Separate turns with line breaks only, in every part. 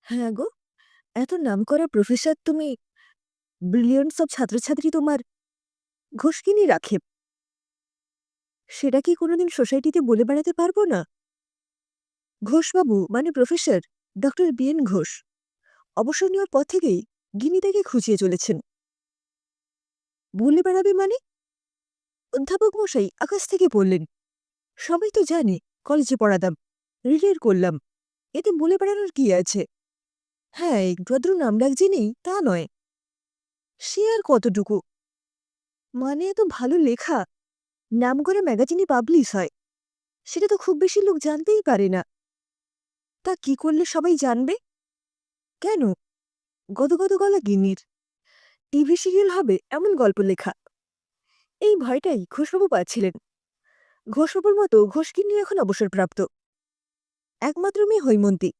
হ্যাঁ গো, এত নামকরা প্রফেসর তুমি, ব্রিলিয়ান্ট সব ছাত্রছাত্রী তোমার ঘুষকিনি রাখে। সেটা কি কোনোদিন সোসাইটিতে বলে বেড়াতে পারবো না? ঘোষবাবু মানে প্রফেসর ডক্টর বিএন ঘোষ অবসর নেওয়ার পর থেকেই গিনি তাকে খুঁজিয়ে চলেছেন। বলে বেড়াবে মানে? অধ্যাপক মশাই আকাশ থেকে বললেন, সবাই তো জানে কলেজে পড়াতাম, রিলের করলাম, এতে বলে বেড়ানোর কি আছে? হ্যাঁ, একটু আদ্র নাম ডাক জেনেই তা নয়। সে আর কতটুকু, মানে এত ভালো লেখা নাম করে ম্যাগাজিনে পাবলিশ হয়, সেটা তো খুব বেশি লোক জানতেই পারে না। তা কি করলে সবাই জানবে? কেন? গদগদ গলা গিন্নির টিভি সিরিয়াল হবে এমন গল্প লেখা, এই ভয়টাই ঘোষবাবু পাচ্ছিলেন। ঘোষবাবুর মতো ঘোষগিন্নি এখন অবসরপ্রাপ্ত, একমাত্র মেয়ে হৈমন্তী।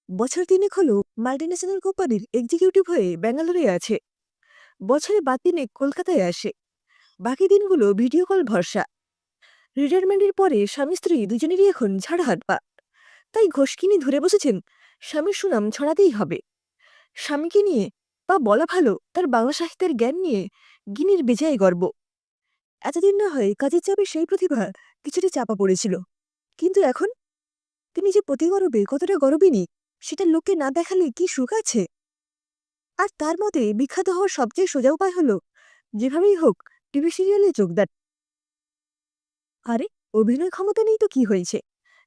বছর তিনেক হলো মাল্টিন্যাশনাল কোম্পানির এক্সিকিউটিভ হয়ে ব্যাঙ্গালোরে আছে। বছরে বাদ দিনে কলকাতায় আসে, বাকি দিনগুলো ভিডিও কল ভরসা। রিটায়ারমেন্টের পরে স্বামী স্ত্রী দুজনেরই এখন ঝাড়া হাত পা, তাই ঘোষকিনি ধরে বসেছেন স্বামীর সুনাম ছড়াতেই হবে। স্বামীকে নিয়ে বা বলা ভালো তার বাংলা সাহিত্যের জ্ঞান নিয়ে গিনির বেজায় গর্ব। এতদিন না হয় কাজের চাপে সেই প্রতিভা কিছুটা চাপা পড়েছিল, কিন্তু এখন তিনি যে প্রতি গরবে কতটা গরবিনী সেটা লোককে না দেখালে কি সুখ আছে? আর তার মতে বিখ্যাত হওয়ার সবচেয়ে সোজা উপায় হলো যেভাবেই হোক টিভি সিরিয়ালে যোগদান। আরে, অভিনয় ক্ষমতা নেই তো কি হয়েছে,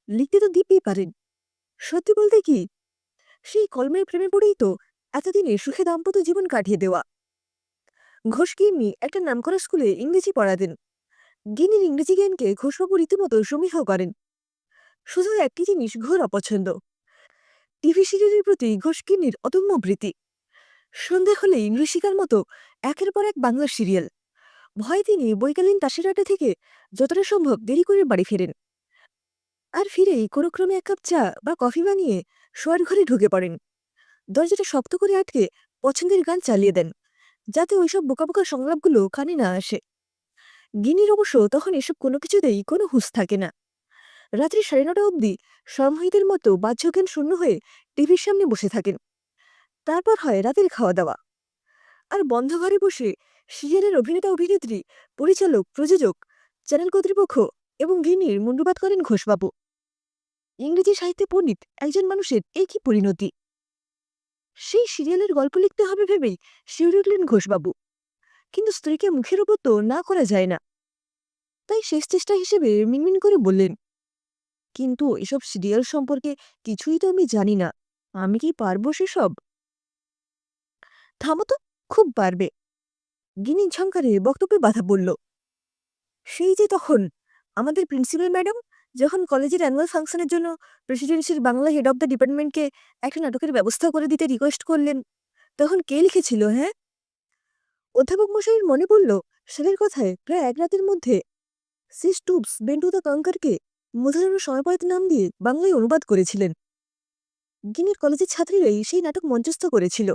লিখতে তো দিব্যি পারেন। সত্যি বলতে কি, সেই কলমের প্রেমে পড়েই তো এতদিনে সুখে দাম্পত্য জীবন কাটিয়ে দেওয়া। ঘোষ গিন্নি একটা নামকরা স্কুলে ইংরেজি পড়াতেন। গিন্নির ইংরেজি জ্ঞানকে ঘোষবাবু রীতিমতো সমীহ করেন। শুধু একটি জিনিস ঘোর অপছন্দ, টিভি সিরিয়ালের প্রতি ঘোষ গিন্নির অদম্য প্রীতি। সন্ধে হলে ইংরেজিকার মতো একের পর এক বাংলা সিরিয়াল। ভয় তিনি বৈকালীন তাসের আড্ডা থেকে যতটা সম্ভব দেরি করে বাড়ি ফেরেন, আর ফিরেই কোনোক্রমে এক কাপ চা বা কফি বানিয়ে শোয়ার ঘরে ঢুকে পড়েন। দরজাটা শক্ত করে আটকে পছন্দের গান চালিয়ে দেন, যাতে ওইসব বোকা বোকা সংলাপগুলো কানে না আসে। গিনির অবশ্য তখন এসব কোনো কিছুতেই কোনো হুঁশ থাকে না। রাত্রি 9:30 অবধি সম্মোহিতের মতো বাহ্যজ্ঞান শূন্য হয়ে টিভির সামনে বসে থাকেন। তারপর হয় রাতের খাওয়া দাওয়া, আর বন্ধ ঘরে বসে সিরিয়ালের অভিনেতা অভিনেত্রী, পরিচালক, প্রযোজক, চ্যানেল কর্তৃপক্ষ এবং গিনির মুন্ডুপাত করেন ঘোষবাবু। ইংরেজি সাহিত্যে পণ্ডিত একজন মানুষের এই কি পরিণতি! সেই সিরিয়ালের গল্প লিখতে হবে ভেবেই শিউরে উঠলেন ঘোষবাবু, কিন্তু স্ত্রীকে মুখের ওপর তো না করা যায় না। তাই শেষ চেষ্টা হিসেবে মিনমিন করে বললেন, কিন্তু এসব সিরিয়াল সম্পর্কে কিছুই তো আমি জানি না, আমি কি পারবো সেসব? থামো তো, খুব পারবে। গিনি ঝংকারে বক্তব্যে বাধা পড়ল। সেই যে তখন আমাদের প্রিন্সিপাল ম্যাডাম যখন কলেজের অ্যানুয়াল ফাংশনের জন্য প্রেসিডেন্সির বাংলা হেড অব দ্য ডিপার্টমেন্টকে একটা নাটকের ব্যবস্থা করে দিতে রিকোয়েস্ট করলেন, তখন কে লিখেছিল? হ্যাঁ, অধ্যাপক মশাইয়ের মনে পড়ল সেলের কথায় প্রায় এক রাতের মধ্যে সি স্টুপস বেন্টু দ্য কঙ্কারকে মুদ্রানো সময়পয়ত নাম দিয়ে বাংলায় অনুবাদ করেছিলেন। গিনির কলেজের ছাত্রীরাই সেই নাটক মঞ্চস্থ করেছিল।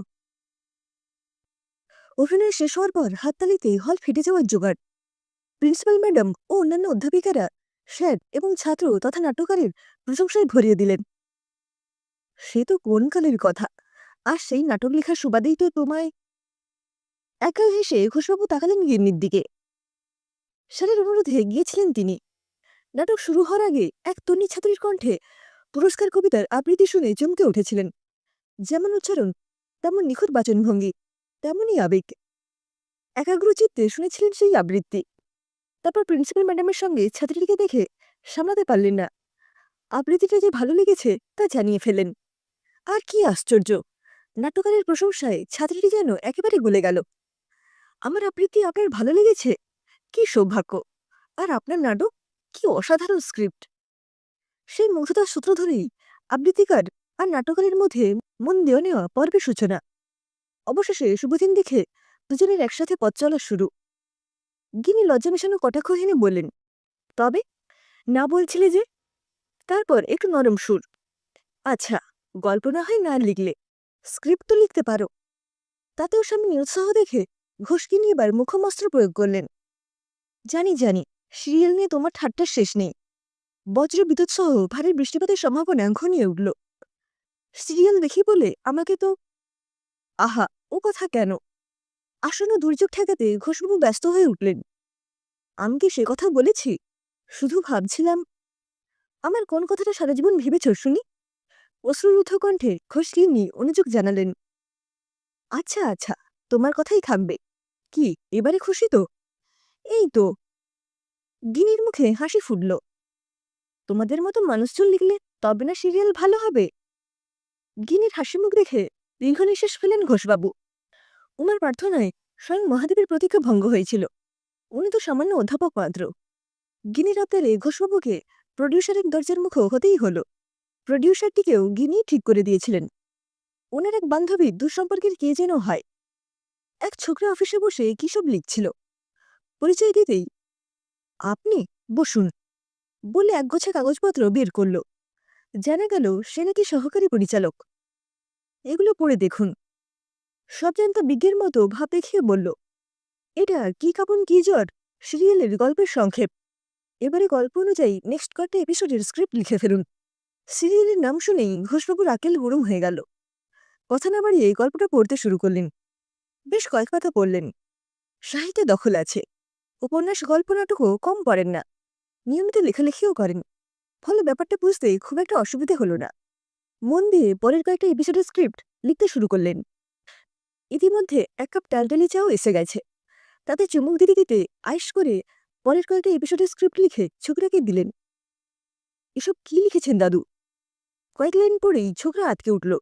অভিনয় শেষ হওয়ার পর হাততালিতে হল ফেটে যাওয়ার জোগাড়। প্রিন্সিপাল ম্যাডাম ও অন্যান্য অধ্যাপিকারা স্যার এবং ছাত্র তথা নাট্যকারের প্রশংসায় ভরিয়ে দিলেন। সে তো কোন কালের কথা, আর সেই নাটক লেখার সুবাদেই তো তোমায়। একা হেসে ঘোষবাবু তাকালেন গিন্নির দিকে। স্যারের অনুরোধে গিয়েছিলেন তিনি। নাটক শুরু হওয়ার আগে এক তন্নি ছাত্রীর কণ্ঠে পুরস্কার কবিতার আবৃত্তি শুনে চমকে উঠেছিলেন। যেমন উচ্চারণ, তেমন নিখুঁত বাচনভঙ্গি, তেমনই আবেগ। একাগ্রচিত্তে শুনেছিলেন সেই আবৃত্তি। তারপর প্রিন্সিপাল ম্যাডামের সঙ্গে ছাত্রীটিকে দেখে সামলাতে পারলেন না। আবৃত্তিটা যে ভালো লেগেছে তা জানিয়ে ফেলেন। আর কি আশ্চর্য, নাট্যকারের প্রশংসায় ছাত্রীটি যেন একেবারে গলে গেল। আমার আবৃত্তি আপনার ভালো লেগেছে? কি সৌভাগ্য! আর আপনার নাটক, কি অসাধারণ স্ক্রিপ্ট! সেই মুগ্ধতার সূত্র ধরেই আবৃত্তিকার আর নাট্যকারের মধ্যে মন দেওয়া নেওয়া পর্বের সূচনা। অবশেষে শুভদিন দেখে দুজনের একসাথে পথ চলা শুরু। গিনি লজ্জা মেশানো কটাক্ষহীনে বললেন, তবে না বলছিলে যে? তারপর একটু নরম সুর, আচ্ছা, গল্প না হয় না লিখলে, স্ক্রিপ্ট তো লিখতে পারো। তাতেও স্বামী নিরুৎসাহ দেখে ঘোষকিনি এবার মুখমস্ত্র প্রয়োগ করলেন। জানি জানি, সিরিয়াল নিয়ে তোমার ঠাট্টার শেষ নেই। বজ্র বিদ্যুৎ সহ ভারী বৃষ্টিপাতের সম্ভাবনা ঘনিয়ে উঠল। সিরিয়াল দেখি বলে আমাকে তো আহা, ও কথা কেন? আসন্ন দুর্যোগ ঠেকাতে ঘোষবাবু ব্যস্ত হয়ে উঠলেন। আমি কি সে কথা বলেছি? শুধু ভাবছিলাম। আমার কোন কথাটা সারা জীবন ভেবেছ শুনি? অশ্রুরুদ্ধ কণ্ঠে ঘোষগিন্নি অনুযোগ জানালেন। আচ্ছা আচ্ছা, তোমার কথাই থাকবে। কি এবারে খুশি তো? এই তো। গিনির মুখে হাসি ফুটল। তোমাদের মতো মানুষজন লিখলে তবে না সিরিয়াল ভালো হবে? গিনির হাসি মুখ দেখে দীর্ঘ নিঃশ্বাস ফেলেন ঘোষবাবু। উনার প্রার্থনায় স্বয়ং মহাদেবের প্রতীক্ষা ভঙ্গ হয়েছিল। উনি তো সামান্য অধ্যাপক মাত্র। গিনির আবদারে ঘোষবাবুকে প্রডিউসারের দরজার মুখ হতেই হল। প্রডিউসারটিকেও গিনি ঠিক করে দিয়েছিলেন। ওনার এক বান্ধবী দুঃসম্পর্কের কে যেন হয়। এক ছোকরা অফিসে বসে কী সব লিখছিল। পরিচয় দিতেই, আপনি বসুন বলে একগোছা কাগজপত্র বের করল। জানা গেল সে নাকি সহকারী পরিচালক। এগুলো পড়ে দেখুন। সব জানতা বিজ্ঞের মতো ভাব দেখিয়ে বলল, এটা কি কাপন কি জ্বর সিরিয়ালের গল্পের সংক্ষেপ। এবারে গল্প অনুযায়ী নেক্সট কয়েকটা এপিসোডের স্ক্রিপ্ট লিখে ফেলুন। সিরিয়ালের নাম শুনেই ঘোষবাবুর আকেল গরম হয়ে গেল। কথা না বাড়িয়ে গল্পটা পড়তে শুরু করলেন। বেশ কয়েক কথা পড়লেন। সাহিত্যে দখল আছে। উপন্যাস গল্প নাটকও কম পড়েন না। নিয়মিত লেখালেখিও করেন। ফলে ব্যাপারটা বুঝতে খুব একটা অসুবিধে হলো না। মন দিয়ে পরের কয়েকটা এপিসোডের স্ক্রিপ্ট লিখতে শুরু করলেন। ইতিমধ্যে এক কাপ টালটালি চাও এসে গেছে। তাতে চুমুক দিতে দিতে আইস করে পরের কয়েকটা এপিসোডের স্ক্রিপ্ট লিখে ছোকরাকে দিলেন। এসব কি লিখেছেন দাদু? কয়েক লাইন পরেই ছোকরা আটকে উঠল।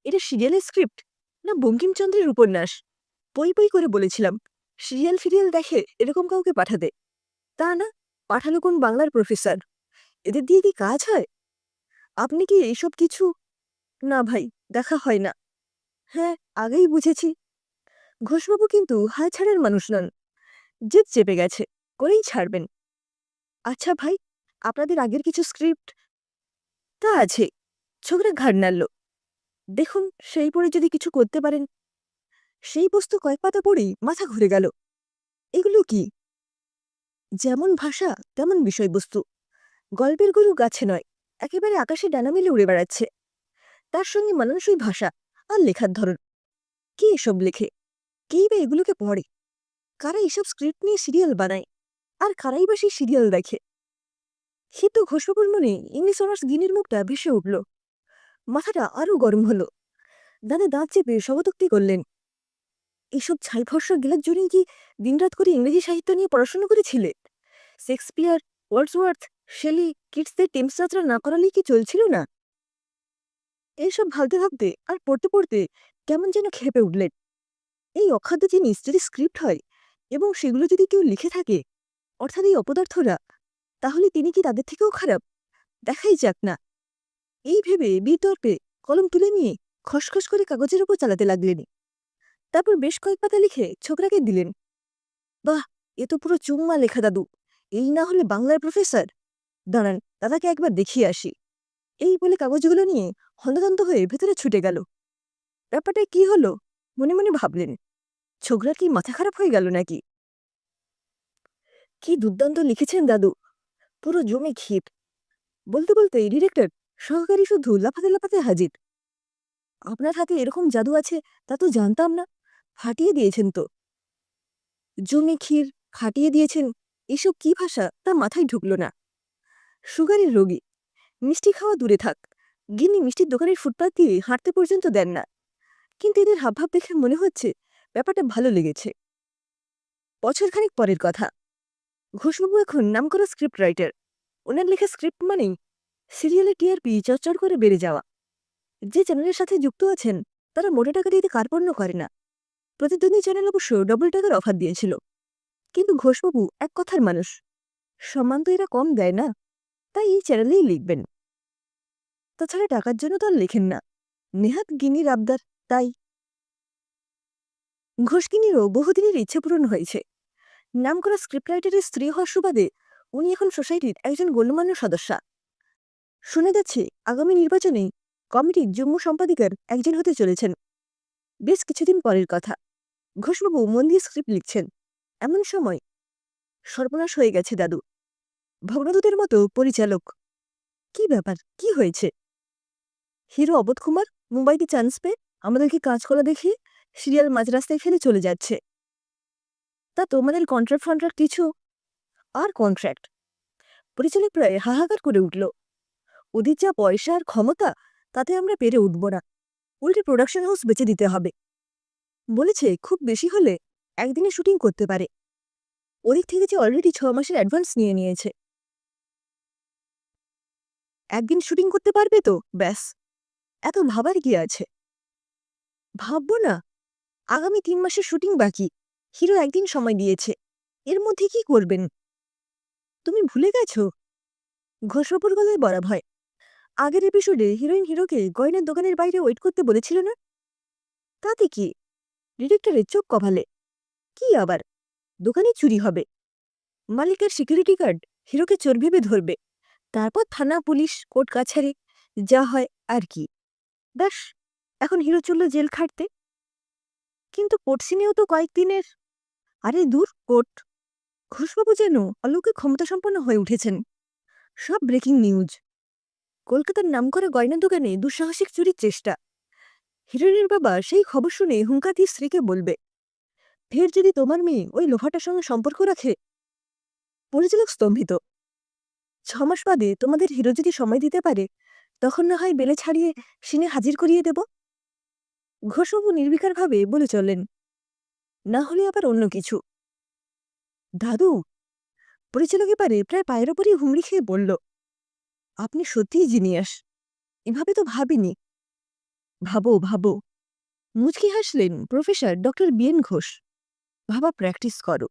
এটা সিরিয়ালের স্ক্রিপ্ট না বঙ্কিমচন্দ্রের উপন্যাস? পই পই করে বলেছিলাম সিরিয়াল ফিরিয়াল দেখে এরকম কাউকে পাঠাতে। তা না, পাঠালো কোন বাংলার প্রফেসর। এদের দিয়ে কি কাজ হয়? আপনি কি এইসব কিছু? না ভাই, দেখা হয় না। হ্যাঁ, আগেই বুঝেছি। ঘোষবাবু কিন্তু হাল ছাড়ের মানুষ নন। জেদ চেপে গেছে, করেই ছাড়বেন। আচ্ছা ভাই, আপনাদের আগের কিছু স্ক্রিপ্ট? তা আছে। ছোকরা ঘাড় নাড়ল। দেখুন, সেই পড়ে যদি কিছু করতে পারেন। সেই বস্তু কয়েক পাতা পড়েই মাথা ঘুরে গেল। এগুলো কি? যেমন ভাষা তেমন বিষয়বস্তু। গল্পের গরু গাছে নয়, একেবারে আকাশে ডানা মেলে উড়ে বেড়াচ্ছে। তার সঙ্গে মানানসই ভাষা আর লেখার ধরন। কে এসব লেখে? কেই বা এগুলোকে পড়ে? কারা এসব স্ক্রিপ্ট নিয়ে সিরিয়াল বানায়? আর কারাই বা সেই সিরিয়াল দেখে? কিন্তু ঘোষবাবুর মনে ইংলিশ অনার্স গিনির মুখটা ভেসে উঠল। মাথাটা আরও গরম হলো। দাদা দাঁত চেপে শবতোক্তি করলেন। এসব ছাইফর্সা গেলার জন্যই কি দিনরাত করে ইংরেজি সাহিত্য নিয়ে পড়াশোনা করেছিলে? শেক্সপিয়ার, ওয়ার্ডসওয়ার্থ, শেলি, কিটসদের টেম্স যাত্রা না করালেই কি চলছিল না? এইসব ভাবতে ভাবতে আর পড়তে পড়তে কেমন যেন খেপে উঠলেন। এই অখাদ্য জিনিস যদি স্ক্রিপ্ট হয় এবং সেগুলো যদি কেউ লিখে থাকে, অর্থাৎ এই অপদার্থরা, তাহলে তিনি কি তাদের থেকেও খারাপ? দেখাই যাক না। এই ভেবে বিতর্কে কলম তুলে নিয়ে খসখস করে কাগজের ওপর চালাতে লাগলেন। তারপর বেশ কয়েক পাতা লিখে ছোকরাকে দিলেন। বাহ, এ তো পুরো চুম্মা লেখা দাদু। এই না হলে বাংলার প্রফেসর। দাঁড়ান, দাদাকে একবার দেখিয়ে আসি। এই বলে কাগজগুলো নিয়ে হন্তদন্ত হয়ে ভেতরে ছুটে গেল। ব্যাপারটা কি হলো মনে মনে ভাবলেন। ছোকরা কি মাথা খারাপ হয়ে গেল নাকি? কি দুর্দান্ত লিখেছেন দাদু, পুরো জমে ক্ষীর। বলতে বলতে ডিরেক্টর সহকারী শুধু লাফাতে লাফাতে হাজির। আপনার হাতে এরকম জাদু আছে তা তো জানতাম না। ফাটিয়ে দিয়েছেন তো। জমে ক্ষীর, ফাটিয়ে দিয়েছেন, এসব কি ভাষা তা মাথায় ঢুকল না। সুগারের রোগী, মিষ্টি খাওয়া দূরে থাক, গিন্নি মিষ্টির দোকানের ফুটপাত দিয়ে হাঁটতে পর্যন্ত দেন না। কিন্তু এদের হাবভাব দেখে মনে হচ্ছে ব্যাপারটা ভালো লেগেছে। বছরখানেক পরের কথা। ঘোষবাবু এখন নামকরা স্ক্রিপ্ট রাইটার। ওনার লেখা স্ক্রিপ্ট মানেই সিরিয়ালে টিআরপি চচ্চর করে বেড়ে যাওয়া। যে চ্যানেলের সাথে যুক্ত আছেন তারা মোটা টাকা দিতে কার্পণ্য করে না। প্রতিদ্বন্দ্বী চ্যানেল অবশ্য ডবল টাকার অফার দিয়েছিল। কিন্তু ঘোষবাবু এক কথার মানুষ। সম্মান তো এরা কম দেয় না, তাই এই চ্যানেলেই লিখবেন। তাছাড়া টাকার জন্য তো আর লেখেন না, নেহাত গিনির আবদার, তাই। ঘোষগিনিরও বহুদিনের ইচ্ছে পূরণ হয়েছে। নামকরা স্ক্রিপ্ট রাইটারের স্ত্রী হওয়ার সুবাদে উনি এখন সোসাইটির একজন গণ্যমান্য সদস্যা। শুনে যাচ্ছে আগামী নির্বাচনে কমিটির যুগ্ম সম্পাদিকার একজন হতে চলেছেন। বেশ কিছুদিন পরের কথা। ঘোষবাবু মন দিয়ে স্ক্রিপ্ট লিখছেন। এমন সময় সর্বনাশ হয়ে গেছে দাদু। ভগ্নদূতের মতো পরিচালক। কি ব্যাপার, কি হয়েছে? হিরো অবোধ কুমার মুম্বাইতে চান্স পেয়ে আমাদেরকে কাজ করা দেখিয়ে সিরিয়াল মাঝ রাস্তায় ফেলে চলে যাচ্ছে। তা তোমাদের কন্ট্রাক্ট কিছু? আর কন্ট্রাক্ট? পরিচালক প্রায় হাহাকার করে উঠল। ওদের যা পয়সা আর ক্ষমতা, তাতে আমরা পেরে উঠব না। উল্টে প্রোডাকশন হাউস বেচে দিতে হবে। বলেছে খুব বেশি হলে একদিনে শুটিং করতে পারে। ওদিক থেকে যে অলরেডি 6 মাসের অ্যাডভান্স নিয়ে নিয়েছে। একদিন শুটিং করতে পারবে তো ব্যাস, এত ভাবার কি আছে? ভাববো না, আগামী 3 মাসের শুটিং বাকি। হিরো একদিন সময় দিয়েছে, এর মধ্যে কি করবেন? তুমি ভুলে গেছো? ঘোষবাবুর গলায় বলা ভয়। আগের এপিসোডে হিরোইন হিরোকে গয়নার দোকানের বাইরে ওয়েট করতে বলেছিল না? তাতে কি? ডিরেক্টরের চোখ কপালে। কি আবার, দোকানে চুরি হবে। মালিকের সিকিউরিটি গার্ড হিরোকে চোর ভেবে ধরবে। তারপর থানা, পুলিশ, কোর্ট কাছারি, যা হয় আর কি। ব্যাস, এখন হিরো চলল জেল খাটতে। কিন্তু কোর্ট সিনেও তো কয়েকদিনের। আরে দূর কোর্ট, ঘোষবাবু যেন অলৌকিক ক্ষমতাসম্পন্ন হয়ে উঠেছেন। সব ব্রেকিং নিউজ। কলকাতার নামকরা গয়নার দোকানে দুঃসাহসিক চুরির চেষ্টা। হিরোইনের বাবা সেই খবর শুনে হুঙ্কার দিয়ে স্ত্রীকে বলবে, ফের যদি তোমার মেয়ে ওই লোফাটার সঙ্গে সম্পর্ক রাখে। পরিচালক স্তম্ভিত। 6 মাস বাদে তোমাদের হিরো যদি সময় দিতে পারে, তখন না হয় বেলে ছাড়িয়ে সিনে হাজির করিয়ে দেব। ঘোষবাবু নির্বিকারভাবে বলে চললেন, না হলে আবার অন্য কিছু। দাদু, পরিচালক এবারে প্রায় পায়ের ওপরই হুমড়ি খেয়ে বলল, আপনি সত্যিই জিনিয়াস। এভাবে তো ভাবিনি। ভাবো ভাবো। মুচকি হাসলেন প্রফেসর ডক্টর বিএন ঘোষ। ভাবা প্র্যাকটিস করো।